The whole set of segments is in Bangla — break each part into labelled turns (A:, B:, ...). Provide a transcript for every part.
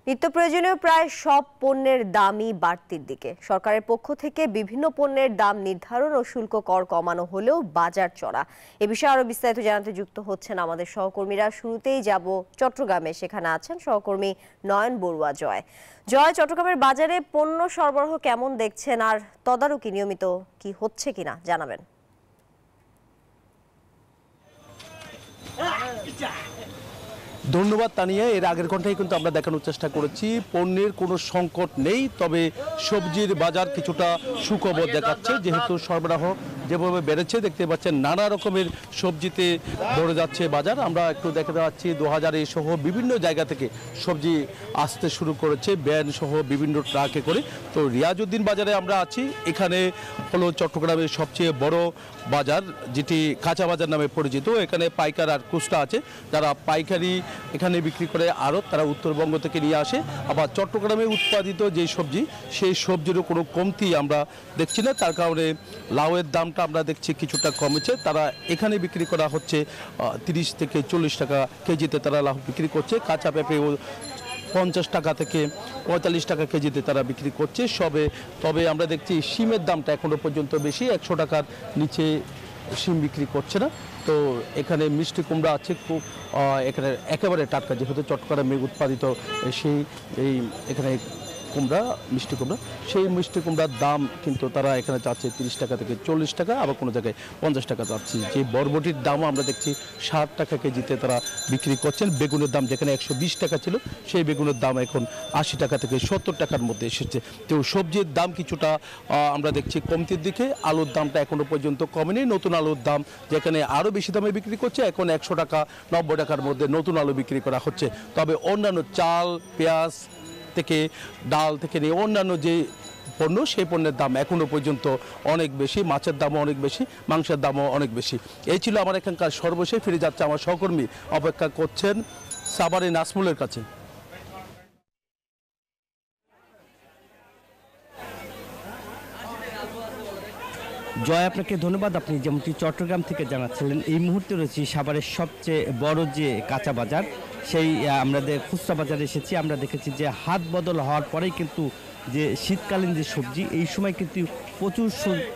A: নিত্য প্রয়োজনীয় প্রায় সব পণ্যের দামই বাড়তির দিকে। সরকারের পক্ষ থেকে বিভিন্ন পণ্যের দাম নির্ধারণ ও শুল্ক কর কমানো হলেও বাজার চড়া। এ বিষয়ে আরো বিস্তারিত জানাতে যুক্ত হচ্ছেন আমাদের সহকর্মীরা। শুরুতেই যাব চট্টগ্রামে, সেখানে আছেন সহকর্মী নয়ন বড়ুয়া। জয়, চট্টগ্রামের বাজারে পণ্য সরবরাহ কেমন দেখছেন, আর তদারকি নিয়মিত কি হচ্ছে কিনা জানাবেন।
B: ধন্যবাদ তানিয়া। এর আগের ঘন্টায় কিন্তু আমরা দেখানোর চেষ্টা করেছি পণ্যের কোনো সংকট নেই, তবে সবজির বাজার কিছুটা সুখবর দেখাচ্ছে, যেহেতু সরবরাহ যেভাবে বেড়েছে দেখতে পাচ্ছেন নানা রকমের সবজিতে ভরে যাচ্ছে বাজার। আমরা একটু দেখতে পাচ্ছি 2000 সহ বিভিন্ন জায়গা থেকে সবজি আসতে শুরু করেছে ভ্যান সহ বিভিন্ন ট্রাকে করে। তো রিয়াজউদ্দিন বাজারে আমরা আছি, এখানে হলো চট্টগ্রামের সবচেয়ে বড় বাজার, যেটি কাঁচা বাজার নামে পরিচিত। এখানে পাইকার আর খুচরা আছে, যারা পাইকারি এখানে বিক্রি করে আড়ত, তারা উত্তরবঙ্গ থেকে নিয়ে আসে। আবার চট্টগ্রামে উৎপাদিত যে সবজি, সেই সবজিরও কোনো কমতি আমরা দেখছি না। তার কারণে লাউয়ের দামটা আমরা দেখছি কিছুটা কমেছে। তারা এখানে বিক্রি করা হচ্ছে 30 থেকে 40 টাকা কেজিতে তারা লাউ বিক্রি করছে। কাঁচা পেঁপেও 50 টাকা থেকে 45 টাকা কেজিতে তারা বিক্রি করছে তবে আমরা দেখছি শিমের দামটা এখনো পর্যন্ত বেশি, 100 টাকার নিচে শিম বিক্রি করছে না। তো এখানে মিষ্টি কুমড়া আছে, খুব এখানে একেবারে টাটকা, যেহেতু চট্টগ্রামে উৎপাদিত এখানে কুমড়া, মিষ্টি কুমড়া, সেই মিষ্টি কুমড়ার দাম কিন্তু তারা এখানে চাচ্ছে 30 টাকা থেকে 40 টাকা, আবার কোনো জায়গায় 50 টাকা চাচ্ছি। যে বরবটির দামও আমরা দেখছি 60 টাকা কেজিতে তারা বিক্রি করছেন। বেগুনের দাম যেখানে 120 টাকা ছিল, সেই বেগুনের দাম এখন 80 টাকা থেকে 70 টাকার মধ্যে এসেছে। তো সবজির দাম কিছুটা আমরা দেখছি কমতির দিকে। আলুর দামটা এখনো পর্যন্ত কমেনি। নতুন আলুর দাম যেখানে আরও বেশি দামে বিক্রি করছে, এখন 100 টাকা 90 টাকার মধ্যে নতুন আলু বিক্রি করা হচ্ছে। তবে অন্যান্য চাল, পেঁয়াজ থেকে ডাল থেকে নিয়ে অন্যান্য যে পণ্য, সেই পণ্যের দাম এখনো পর্যন্ত অনেক বেশি। মাছের দামও অনেক বেশি, মাংসের দামও অনেক বেশি। এই ছিল আমার এখানকার সর্বশেষ। ফিরে যাচ্ছে আমার সহকর্মী, অপেক্ষা করছেন সাভারে নাসমুলের কাছে।
C: জয়, আপনাকে ধন্যবাদ। আপনি যেমনটি চট্টগ্রাম থেকে জানাচ্ছিলেন, এই মুহূর্তে রয়েছি সাভারের সবচেয়ে বড় যে কাঁচা বাজার, সেই আমাদের খুচরা বাজারে এসেছি। আমরা দেখেছি যে হাত বদল হওয়ার পরেই কিন্তু যে শীতকালীন যে সবজি, এই সময় কিন্তু প্রচুর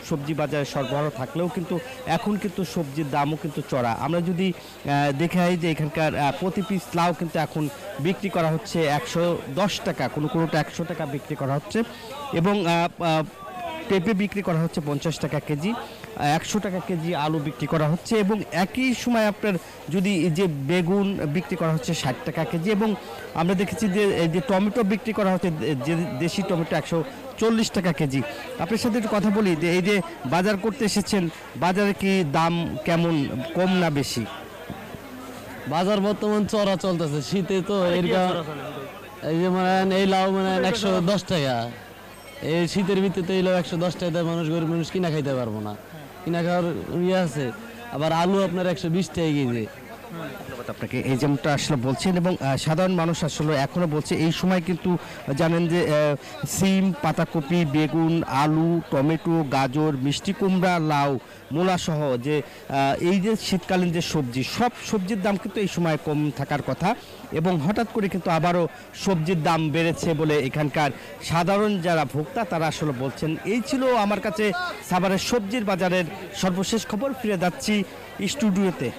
C: সবজি বাজারে সরবরাহ থাকলেও কিন্তু এখন কিন্তু সবজির দামও কিন্তু চড়া। আমরা যদি দেখে যে এখানকার প্রতি পিস লাউ কিন্তু এখন বিক্রি করা হচ্ছে 110 টাকা, কোনোটা 100 টাকা বিক্রি করা হচ্ছে, এবং পেঁপে বিক্রি করা হচ্ছে 50 টাকা কেজি, 100 টাকা কেজি আলু বিক্রি করা হচ্ছে, এবং একই সময় আপনার যদি যে বেগুন বিক্রি করা হচ্ছে 60 টাকা কেজি, এবং আমরা দেখেছি যে এই যে টমেটো বিক্রি করা হচ্ছে, যে দেশি টমেটো 140 টাকা কেজি। আপনার সাথে একটু কথা বলি যে এই যে বাজার করতে এসেছেন, বাজারে কি দাম কেমন, কম না বেশি?
D: বাজার বর্তমান চড়া চলতেছে, শীতে তো এরকম। এই যে এই লাউ 110 টাকা, এই শীতের ভিতরে এই লাউ 110 টাকা মানুষ, গরিব মানুষ কিনা খাইতে পারবো না, কিনা খাওয়ার আছে। আবার আলু আপনার 120 টাকা কেজি।
C: আপনাকে এই যেমনটা আসলে বলছেন, এবং সাধারণ মানুষ আসলে এখনো বলছে এই সময় কিন্তু জানেন যে সিম, পাতাকপি, বেগুন, আলু, টমেটো, গাজর, মিষ্টি কুমড়া, লাউ, মূলা সহ যে এই যে শীতকালীন যে সবজি, সব সবজির দাম কিন্তু এই সময় কম থাকার কথা, এবং হঠাৎ করে কিন্তু আবারও সবজির দাম বেড়েছে বলে এখানকার সাধারণ যারা ভোক্তা তারা আসলে বলছেন। এই ছিল আমার কাছে সাভারের সবজির বাজারের সর্বশেষ খবর। ফিরে যাচ্ছি স্টুডিওতে।